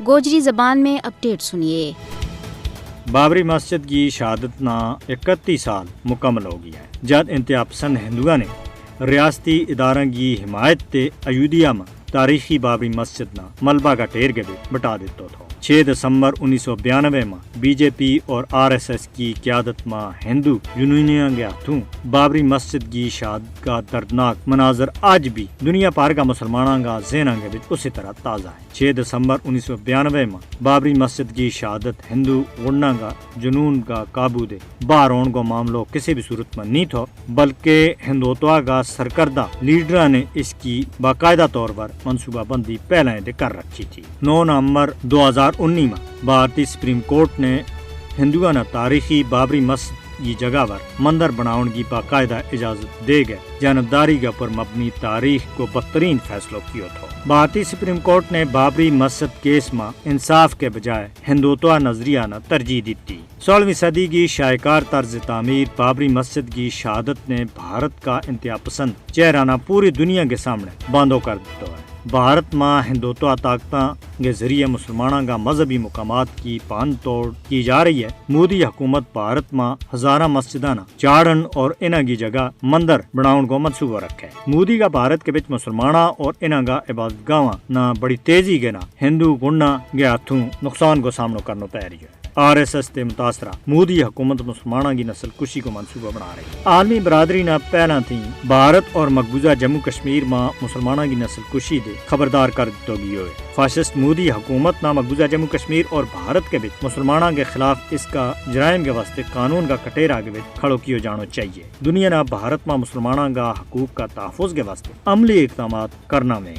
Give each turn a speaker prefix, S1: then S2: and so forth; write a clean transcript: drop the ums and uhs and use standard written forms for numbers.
S1: گوجری زبان میں اپڈیٹ سنیے۔
S2: بابری مسجد کی شہادت نا 31 سال مکمل ہو گیا ہے جد انتہا پسند ہندوؤں نے ریاستی اداروں کی حمایت تے ایودھیا میں تاریخی بابری مسجد نا ملبہ کا ٹھیر کے بھی بٹا دیتا تھا۔ 6 دسمبر 1992 میں بی جے پی اور RSS کی قیادت میں ہندو یونینوں کے ہاتھوں بابری مسجد کی شہادت کا دردناک مناظر آج بھی دنیا پار کا مسلمانوں کا ذہنوں کے بچ اسی طرح تازہ ہے۔ 6 دسمبر 1992 میں بابری مسجد کی شہادت ہندو گڑنا کا جنون کا قابو دے باہر آن کو معاملہ کسی بھی صورت میں نہیں تھا، بلکہ ہندوتوا کا سرکردہ لیڈروں نے اس کی باقاعدہ طور پر منصوبہ بندی پہلے سے کر رکھی تھی۔ 9 نومبر 2019 میں بھارتی سپریم کورٹ نے ہندوؤں نے تاریخی بابری مسجد کی جگہ پر مندر بناؤن کی باقاعدہ اجازت دے گئے جانبداری کے پر مبنی تاریخ کو بدترین فیصلہ کیا تھا۔ بھارتی سپریم کورٹ نے بابری مسجد کیس میں انصاف کے بجائے ہندوتوا نظریہ نے ترجیح دی تھی۔ 16ویں صدی کی شاہکار طرز تعمیر بابری مسجد کی شہادت نے بھارت کا انتہا پسند چہرہ پوری دنیا کے سامنے باندھو کر دیتا ہے۔ بھارت میں ہندوتوا طاقتوں کے ذریعے مسلمانوں کا مذہبی مقامات کی پان توڑ کی جا رہی ہے۔ مودی حکومت بھارت میں ہزارہ مسجداں چاڑن اور انہاں کی جگہ مندر بناؤن کو منصوبہ رکھے۔ مودی کا بھارت کے بچ مسلمانوں اور انہاں کا عبادت گاہاں نہ بڑی تیزی کے نہ ہندو گنڈا کے ہاتھوں نقصان کو سامنا کرنا تیاری ہے۔ RSS تے متاثرہ مودی حکومت مسلمانوں کی نسل کشی کو منصوبہ بنا رہی ہے۔ عالمی برادری نے پہلا تھی بھارت اور مقبوضہ جموں کشمیر میں مسلمانوں کی نسل کشی دے خبردار کر دیتا گئی ہوئے۔ فاشسٹ مودی حکومت نہ مقبوضہ جموں کشمیر اور بھارت کے بچ مسلمانوں کے خلاف اس کا جرائم کے واسطے قانون کا کٹیرا کے بچ کھڑو کیے جانا چاہیے۔ دنیا نے بھارت میں مسلمانوں کا حقوق کا تحفظ کے واسطے عملی اقدامات کرنا میں